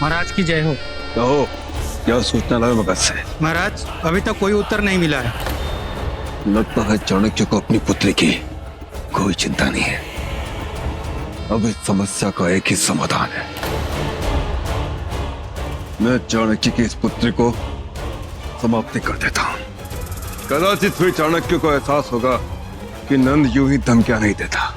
महाराज की जय हो। कहो, क्या सूचना लाए मगध से? महाराज, अभी तक कोई उत्तर नहीं मिला है। लगता है चाणक्य को अपनी पुत्री की कोई चिंता नहीं है। अब इस समस्या का एक ही समाधान है। मैं चाणक्य की इस पुत्री को समाप्ति कर देता हूं। कदाचित फिर चाणक्य को एहसास होगा कि नंद यूं ही धमकियां नहीं देता।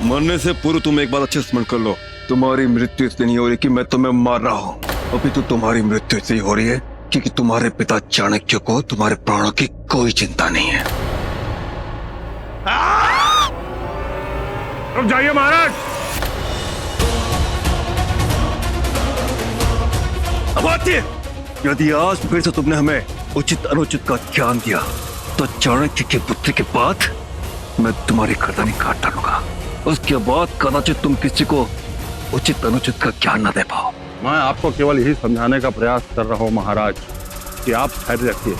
मरने से पूर्व तुम एक बात अच्छे से स्मरण कर लो, तुम्हारी मृत्यु इसलिए नहीं हो रही कि मैं तुम्हें मार रहा हूं, अभी तो तुम्हारी मृत्यु इसलिए हो रही है क्योंकि तुम्हारे पिता चाणक्य को तुम्हारे प्राणों की कोई चिंता नहीं है। रुक जाइए महाराज। अमात्य, यदि आज फिर से तुमने हमें उचित अनुचित का ज्ञान दिया तो चाणक्य की पुत्री के बाद मैं तुम्हारी गर्दन काट डालूंगा। उसके बाद कदाचित तुम किसी को उचित अनुचित का ज्ञान न दे पाओ। मैं आपको केवल यही समझाने का प्रयास कर रहा हूं महाराज कि आप धैर्य रखिए।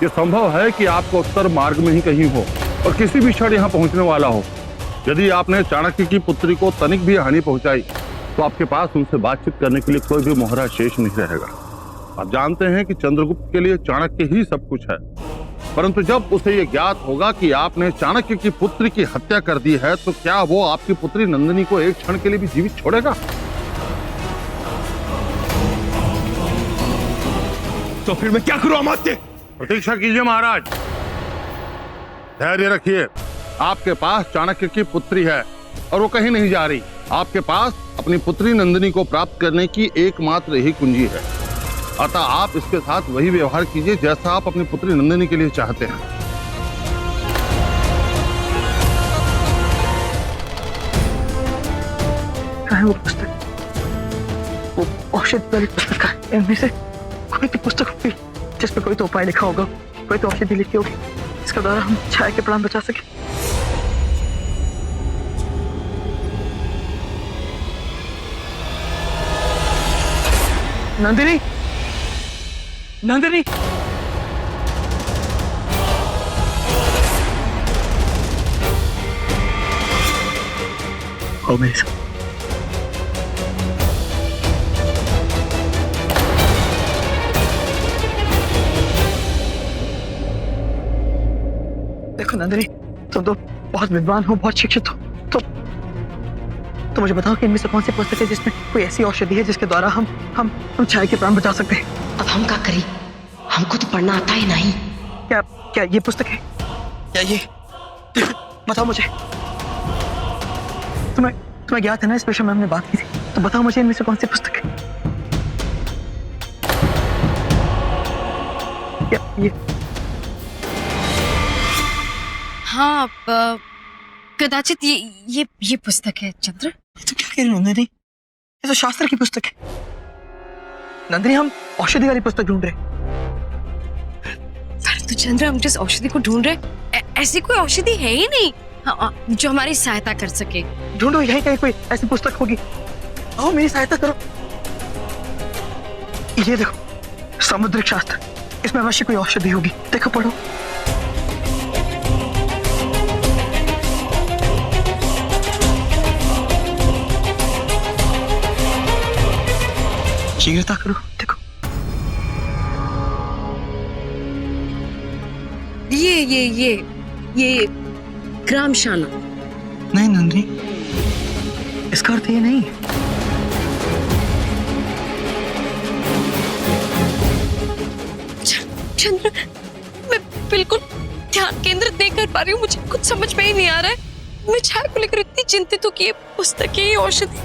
ये संभव है कि आपको उत्तर मार्ग में ही कहीं हो और किसी भी क्षण यहाँ पहुंचने वाला हो। यदि आपने चाणक्य की पुत्री को तनिक भी हानि पहुंचाई तो आपके पास उनसे बातचीत करने के लिए कोई भी मोहरा शेष नहीं रहेगा। आप जानते हैं कि चंद्रगुप्त के लिए चाणक्य ही सब कुछ है, परंतु जब उसे ये ज्ञात होगा कि आपने चाणक्य की पुत्री की हत्या कर दी है तो क्या वो आपकी पुत्री नंदिनी को एक क्षण के लिए भी जीवित छोड़ेगा? तो फिर मैं क्या करूं अमात्य? प्रतीक्षा कीजिए महाराज, धैर्य रखिए। आपके पास चाणक्य की पुत्री है और वो कहीं नहीं जा रही। आपके पास अपनी पुत्री नंदिनी को प्राप्त करने की एकमात्र यही कुंजी है, अतः आप इसके साथ वही व्यवहार कीजिए जैसा आप अपनी पुत्री नंदिनी के लिए चाहते हैं। वो पुस्तक, वो औषधि वाली पुस्तक है। इनमें से कोई तो पुस्तक होगी जिसमें कोई तो उपाय लिखा होगा, कोई तो औषधि लिखी होगी इसके द्वारा हम छाया के प्राण बचा सके। नंदिनी, नंदिनी, आओ मेरे साथ। देखो नंदिनी, तुम तो बहुत विद्वान हो, बहुत शिक्षित हो, तो मुझे बताओ कि इनमें से कौन सी पुस्तक है जिसमें कोई ऐसी औषधि है जिसके द्वारा हम छाया के प्राण बचा सकते हैं। अब हम क्या करें? हमको तो पढ़ना आता ही नहीं। क्या क्या ये पुस्तक है? क्या ये? बताओ मुझे। तुम्हें ज्ञात है ना इस विषय में हमने बात की थी, तो बताओ मुझे इनमें से कौन सी पुस्तक है? क्या ये? हाँ, कदाचित ये पुस्तक है चंद्र। तो क्या कह रही हो नंदिनी? ये तो शास्त्र की पुस्तक है। नंदिनी, हम औषधि वाली पुस्तक ढूंढ रहे। तो चंद्र, हम जिस औषधि को ढूंढ रहे ऐसी कोई औषधि है ही नहीं जो हमारी सहायता कर सके। ढूंढो, यहीं कहीं कोई ऐसी पुस्तक होगी। आओ मेरी सहायता करो। ये देखो, समुद्रिक शास्त्र, इसमें अवश्य कोई औषधि होगी। देखो, पढ़ो। शीघ्रता करो, देखो। ये ग्राम शाना। नहीं नंदिनी, इसका अर्थ ये नहीं। चंद्र, मैं बिल्कुल ध्यान केंद्रित नहीं कर पा रही हूँ। मुझे कुछ समझ में ही नहीं आ रहा है। मैं छाया को लेकर इतनी चिंतित हूँ कि ये पुस्तक, ये औषधि,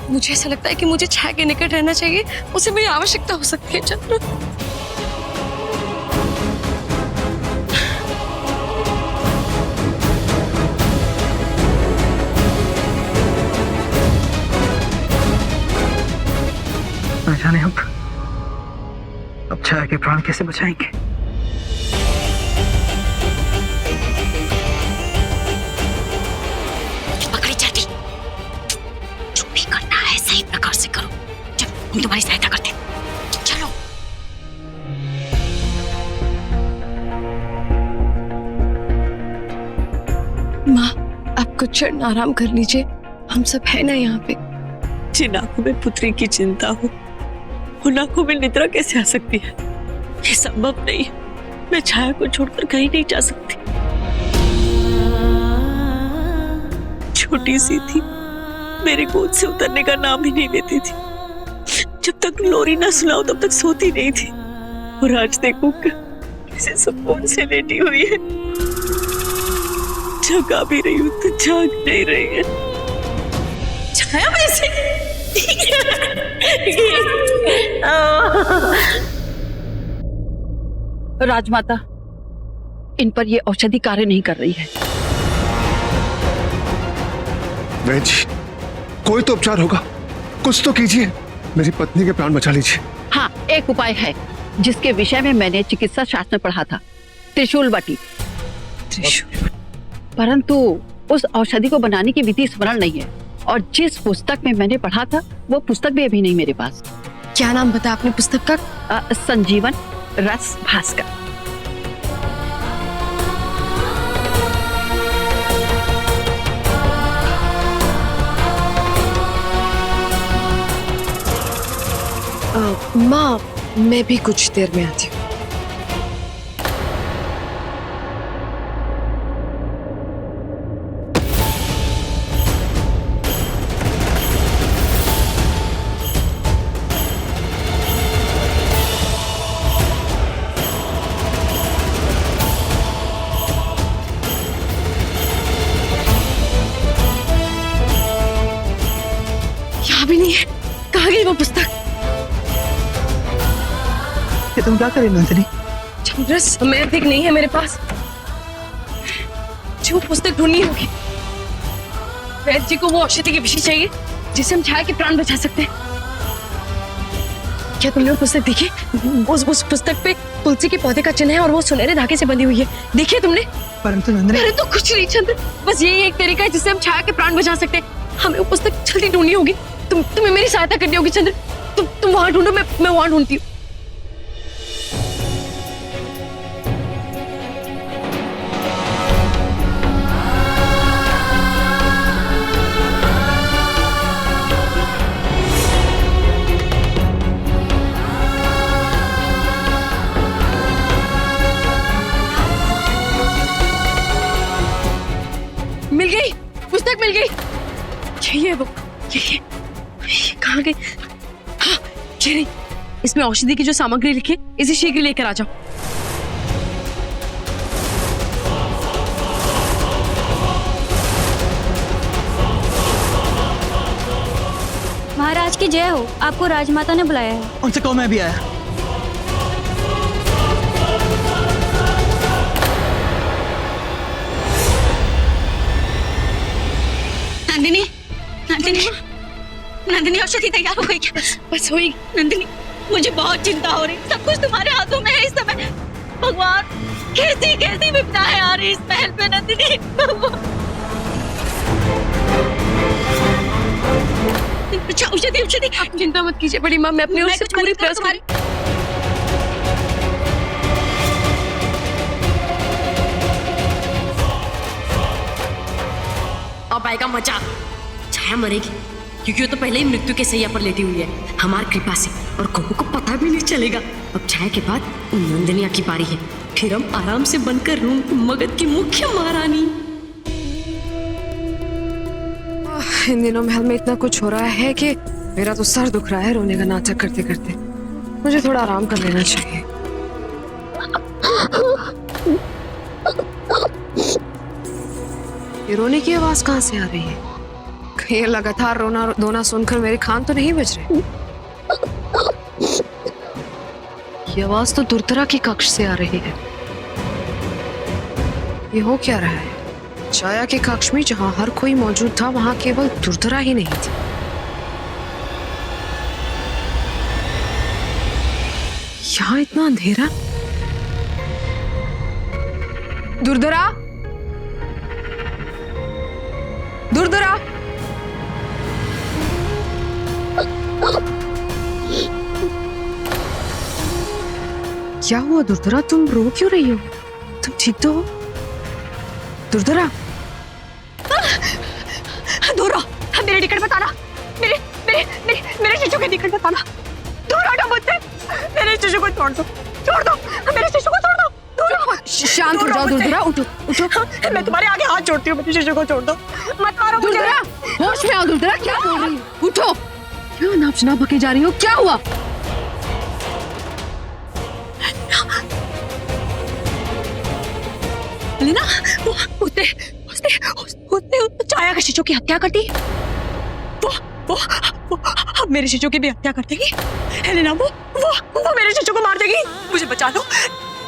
मुझे ऐसा लगता है कि मुझे छाया के निकट रहना चाहिए। उसे मेरी आवश्यकता हो सकती है चंद्र। न जाने अब छाया के प्राण कैसे बचाएंगे। पकड़ी जाती। जो भी करना है सही प्रकार से करो। चलो, हम तुम्हारी सहायता करते हैं। चलो। माँ, आप कुछ क्षण आराम कर लीजिए। हम सब है ना यहाँ पे। जिन आंखों में पुत्री की चिंता हो उन आंखों में निद्रा कैसे आ सकती है? ये संभव नहीं है। मैं छाया को छोड़कर कहीं नहीं जा सकती। छोटी सी थी, मेरी गोद से उतरने का नाम ही नहीं लेती थी। जब तक लोरी ना सुनाओ तब तक सोती नहीं थी। और आज देखो कैसे सुकून से लेटी हुई है। जगा भी रही हूँ तो जाग नहीं रही है। छाया वैसे राजमाता, इन पर ये औषधि कार्य नहीं कर रही है। वैद्य जी, कोई तो उपचार होगा, कुछ तो कीजिए, मेरी पत्नी के प्राण बचा लीजिए। हाँ, एक उपाय है जिसके विषय में मैंने चिकित्सा शास्त्र में पढ़ा था, त्रिशूल बटी। त्रिशूल? परंतु उस औषधि को बनाने की विधि स्मरण नहीं है, और जिस पुस्तक में मैंने पढ़ा था वो पुस्तक भी अभी नहीं मेरे पास। क्या नाम बताया आपने पुस्तक का? संजीवन रस भास्कर। माँ, मैं भी कुछ देर में आती हूँ। यहाँ भी नहीं है। कहाँ गई वो पुस्तक? ये तुम क्या करे नंदिनी? चंद्र, समय अधिक नहीं है मेरे पास। जो पुस्तक ढूंढनी होगी। वैद्य जी को वो औषधि की विषय चाहिए जिससे हम छाया के प्राण बचा सकते हैं। क्या तुमने वो पुस्तक देखी? उस पुस्तक पे तुलसी के पौधे का चिन्ह है और वो सुनहरे धागे से बंधी हुई है। देखिए तुमने? परंतु नंदिनी, अरे तो कुछ नहीं चंद्र, बस यही एक तरीका है जिससे हम छाया के प्राण बचा सकते हैं। हमें वो पुस्तक जल्दी ढूंढनी होगी। तुम्हें मेरी सहायता करनी होगी चंद्र। तुम वहां ढूंढो, मैं वहां ढूंढती हूँ। मिल गई, पुस्तक मिल गई। यही है वो, ये कहाँ गई? हाँ, ये रही। इसमें औषधि की जो सामग्री लिखी है, इसे शीघ्र लेकर आ जाओ। महाराज की जय हो, आपको राजमाता ने बुलाया है। उनसे कहो मैं भी आया। नंदिनी, नंदिनी, नंदिनी, औषधि तैयार हो गई क्या? बस हुई। नंदिनी, मुझे बहुत चिंता हो रही। सब कुछ तुम्हारे हाथों में है इस समय। भगवान, कैसी कैसी विपदाएं आ रही इस महल पे नंदिनी। अच्छा, औषधि औषधि। आप चिंता मत कीजिए बड़ी माँ, मैं अपनी ओर से पूरी प्रयास करूँ। अब आएगा मजा। छाया मरेगी क्योंकि वो तो पहले ही मृत्यु के सैया पर लेटी हुई है हमारी कृपा से, और कबू को पता भी नहीं चलेगा। अब छाया के बाद नंदनिया की बारी है, फिर हम आराम से बनकर रूम मगध की मुख्य महारानी। इन दिनों महल में इतना कुछ हो रहा है कि मेरा तो सर दुख रहा है रोने का नाटक करते करते। मुझे थोड़ा आराम कर लेना चाहिए। ये रोने की आवाज कहाँ से आ रही है? कहीं ये लगातार रोना धोना सुनकर मेरे कान तो नहीं बज रहे? ये आवाज तो दुर्धरा की कक्ष से आ रही है। ये हो क्या रहा है? छाया के कक्ष में जहां हर कोई मौजूद था, वहां केवल दुर्धरा ही नहीं थी। यहाँ इतना अंधेरा। दुर्धरा, दुर्धरा, क्या हुआ दुर्धरा? तुम रो क्यों रही हो? तुम ठीक तो हो दुर्धरा? दूर रहो, मेरे निकट मत आना। मेरे शिशु के निकट मत आना। दूर हटो। मुझसे। मेरे शिशु को छोड़ दो, छोड़ दो, मेरे शिशु को छोड़ दो। शांत हो जाओ दुर्धरा, उठो उठो। मैं तुम्हारे आगे हाथ जोड़ती हूँ, मेरे शिशु को छोड़ दो, मत मारो मुझे। दुर्धरा होश में आओ दुर्धरा, क्या बोल रही हो? उठो, क्यों नाप शनाप बके जा रही हो? क्या हुआ? लेना उसने छाया के शिशु की हत्या कर दी। वो अब मेरे शिशु की भी हत्या कर देगी। हेलेना वो मेरे शिशु को मार देगी। मुझे बचा लो,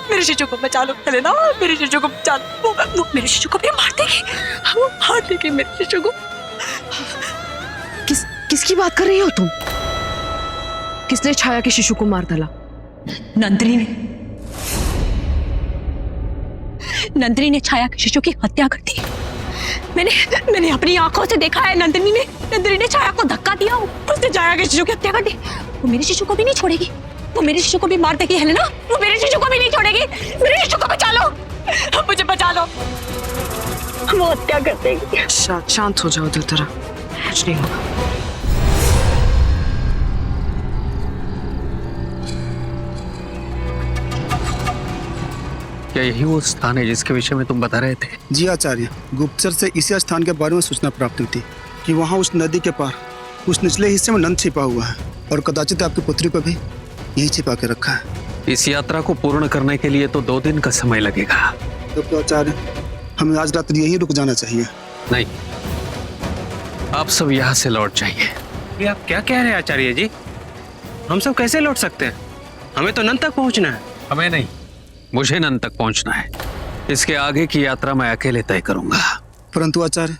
मेरे शिशु को बचा लो हेलेना, मेरे शिशु को बचा लो। वो मेरे शिशु को भी मार देगी, वो मार देगी मेरे शिशु को। किसकी बात कर रही हो तुम? किसने छाया के शिशु को मार डाला? नंदिनी ने छाया के शिशु की हत्या कर दी। मैंने अपनी आंखों से देखा है। नंदिनी ने छाया को धक्का दिया, उसने छाया के शिशु की हत्या कर दी। वो मेरे शिशु को भी नहीं छोड़ेगी, वो मेरे शिशु को भी मार देगी हेलेना, वो मेरे शिशु को भी नहीं छोड़ेगी। मेरे शिशु को बचा लो, मुझे बचा लो, वो हत्या कर देगी। शांत हो जाओ दुर्धरा, कुछ नहीं होगा। क्या यही वो स्थान है जिसके विषय में तुम बता रहे थे? जी आचार्य, गुप्तचर से इसी स्थान के बारे में सूचना प्राप्त हुई थी कि वहाँ उस नदी के पार उस निचले हिस्से में नंद छिपा हुआ है और कदाचित आपकी पुत्री को भी यही छिपा के रखा है। इस यात्रा को पूर्ण करने के लिए तो 2 दिन का समय लगेगा। तो आचार्य, हमें आज रात्रि यहीं रुक जाना चाहिए। नहीं, आप सब यहाँ से लौट जाइए। ये आप क्या कह रहे हैं आचार्य जी? हम सब कैसे लौट सकते हैं? हमें तो नंद तक पहुंचना है। हमें नहीं, मुझे नंद तक पहुंचना है। इसके आगे की यात्रा मैं अकेले तय करूंगा। परंतु आचार्य,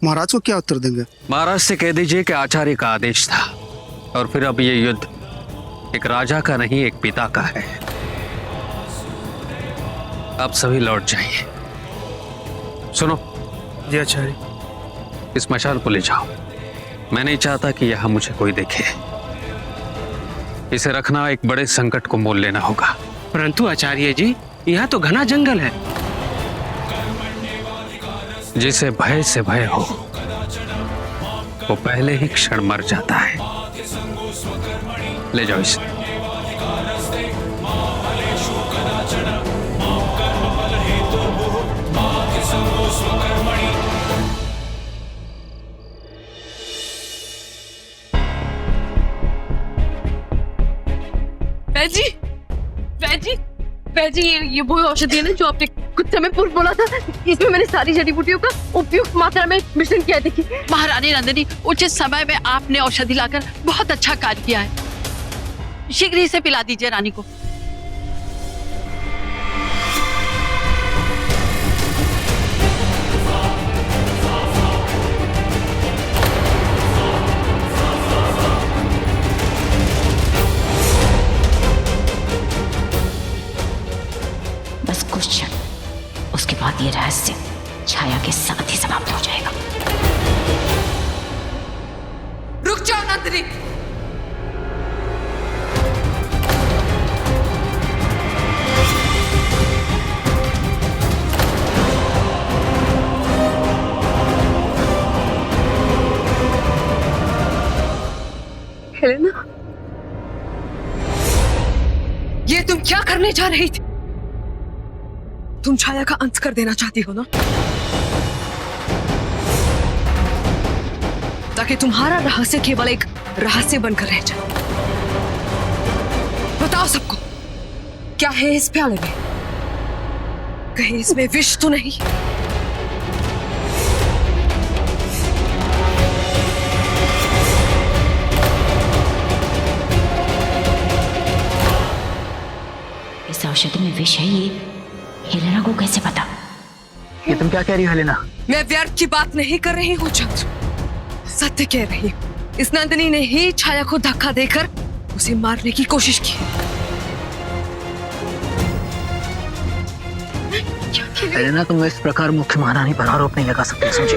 महाराज को क्या उत्तर देंगे? महाराज से कह दीजिए कि आचार्य का आदेश था और फिर अब ये युद्ध एक राजा का नहीं, एक पिता का है। आप सभी लौट जाइए। सुनो जी आचार्य। इस मशाल को ले जाओ। मैं नहीं चाहता कि यहां मुझे कोई देखे। इसे रखना एक बड़े संकट को मोल लेना होगा। परंतु आचार्य जी, यहाँ तो घना जंगल है। जिसे भय से भय हो वो पहले ही क्षण मर जाता है। ले जाओ इसे। जी ये वो औषधि है ना जो आपने कुछ समय पूर्व बोला था। इसमें मैंने सारी जड़ी बूटियों का उपयुक्त मात्रा में मिश्रण किया। देखिए महारानी नंदिनी, उचित समय में आपने औषधि लाकर बहुत अच्छा कार्य किया है। शीघ्र ही इसे पिला दीजिए रानी को। बस कुछ क्षण, उसके बाद ये रहस्य छाया के साथ ही समाप्त हो जाएगा। रुक जाओ नंदिनी। हेलेना, ये तुम क्या करने जा रही थी? तुम छाया का अंत कर देना चाहती हो ना, ताकि तुम्हारा रहस्य केवल एक रहस्य बनकर रह जाए। बताओ सबको, क्या है इस प्याले में? कहीं इसमें विष तो नहीं? इस औषधि में विष है, ये हेलेना को कैसे पता? ये तुम क्या कह रही हो हेलेना? मैं व्यर्थ की बात नहीं कर रही हूँ चंद्र, सत्य कह रही हूँ। इस नंदिनी ने ही छाया को धक्का देकर उसे मारने की कोशिश की। हेलेना, तुम इस प्रकार मुख्य महारानी पर आरोप नहीं लगा सकते, समझे?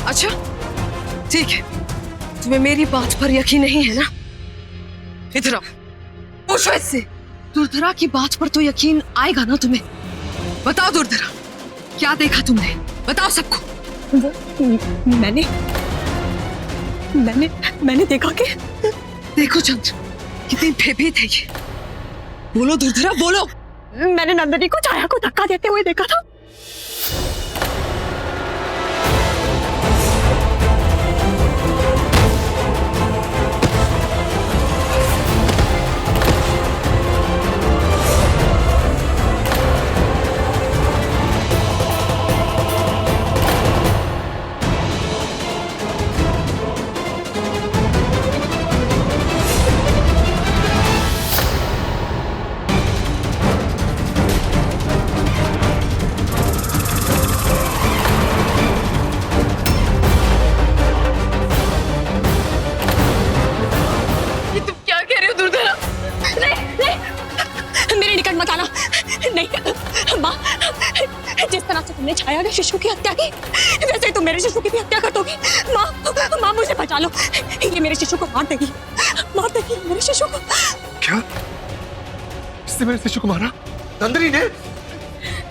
अच्छा ठीक है, तुम्हें मेरी बात पर यकीन नहीं है ना? इधर आओ, पूछो इससे। दुर्धरा की बात पर तो यकीन आएगा ना तुम्हें? बताओ दुर्धरा, क्या देखा तुमने? बताओ सबको। मैंने देखा कि देखो चंद्र, कितनी भयभीत है ये। बोलो दुर्धरा, बोलो। मैंने नंदिनी को छाया को धक्का देते हुए देखा था। जिस तरह से तुमने छाया के शिशु की हत्या की, वैसे ही तुम मेरे शिशु की भी हत्या कर दोगी। माँ, माँ मुझे बचा लो, ये मेरे शिशु को मार देगी मेरे शिशु को। क्या? इसने मेरे शिशु को मारा? नंदिनी ने?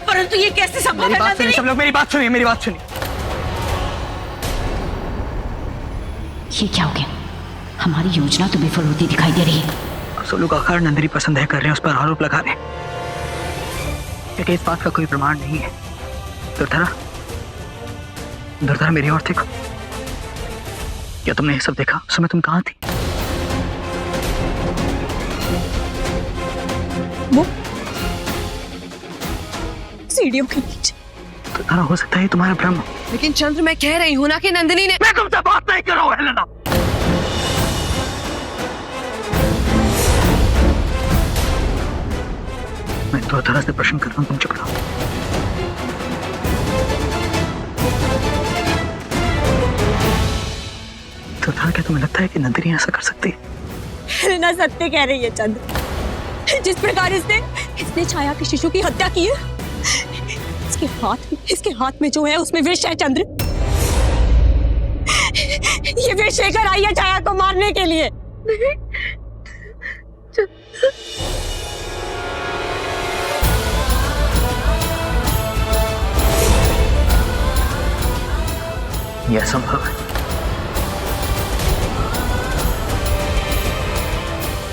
परंतु ये कैसे संभव है? नंदिनी, सब लोग मेरी बात सुनिए। ये क्या हो गया? हमारी योजना तो विफल होती दिखाई दे रही है। अब सब लोग आखिर नंदिनी पर संदेह कर रहे हैं, उस पर आरोप लगा रहे हैं, लेकिन इस बात का कोई प्रमाण नहीं है। दुर्धरा मेरी ओर देखो। क्या तुमने ये सब देखा? उस समय तुम कहाँ थी? वो सीढ़ियों के नीचे। दुर्धरा, हो सकता है तुम्हारा भ्रम हो। लेकिन चंद्र, मैं कह रही हूँ ना कि नंदिनी ने। मैं तुमसे बात नहीं कर रहा हूँ हेलेना। मैं दुर्धरा से प्रश्न कर रहा हूँ, तुम चुप रहो। दुर्धरा, क्या तुम्हें लगता है कि नंदिनी ऐसा कर सकती है? हेलेना सत्य कह रही है चंद्र। जिस प्रकार इसने छाया के शिशु की हत्या की है, इसके हाथ में जो है उसमें विष है चंद्र। ये विष लेकर आई है छाया को मारने के लिए। यह संभव है।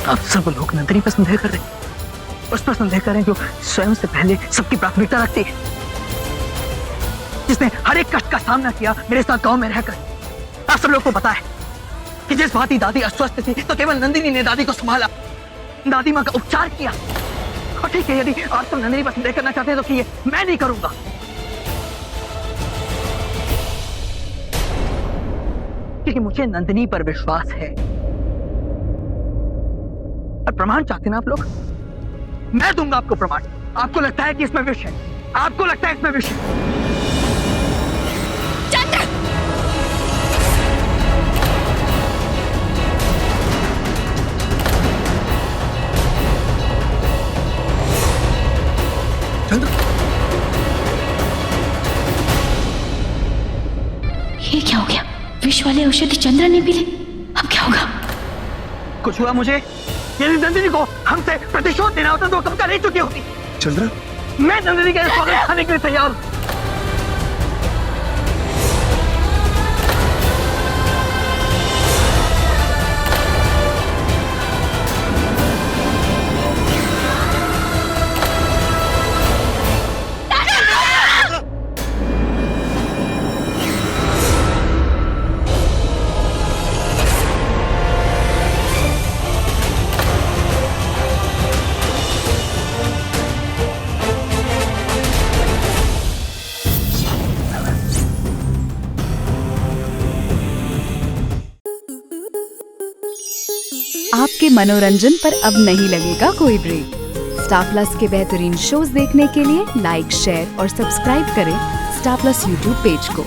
आप सब लोग नंदिनी पर संदेह कर रहे हैं, उस पर संदेह करें जो स्वयं से पहले सबकी प्राथमिकता रखती है, जिसने हर एक कष्ट का सामना किया मेरे साथ गांव में रहकर। आप सब लोग को पता है कि जिस भांति दादी अस्वस्थ थी तो केवल नंदिनी ने दादी को संभाला, दादी माँ का उपचार किया। और ठीक है, यदि आप सब नंदिनी पर संदेह करना चाहते हैं तो ये मैं नहीं करूंगा। क्योंकि मुझे नंदिनी पर विश्वास है। और प्रमाण चाहते ना आप लोग? मैं दूंगा आपको प्रमाण। आपको लगता है कि इसमें विष है, आपको लगता है इसमें विष है। चंद्र! चंद्र! ये क्या हो गया? विष वाले औषधि चंद्र ने पी ली। अब क्या होगा? कुछ हुआ मुझे? यदि नंदिनी को हमसे प्रतिशोध देना होता तो कब का नहीं चुकी होती। चंद्र! मैं नंदिनी के स्वागत खाने के लिए तैयार हूं। आपके मनोरंजन पर अब नहीं लगेगा कोई ब्रेक। स्टार प्लस के बेहतरीन शोज देखने के लिए लाइक, शेयर और सब्सक्राइब करें स्टार प्लस यूट्यूब पेज को।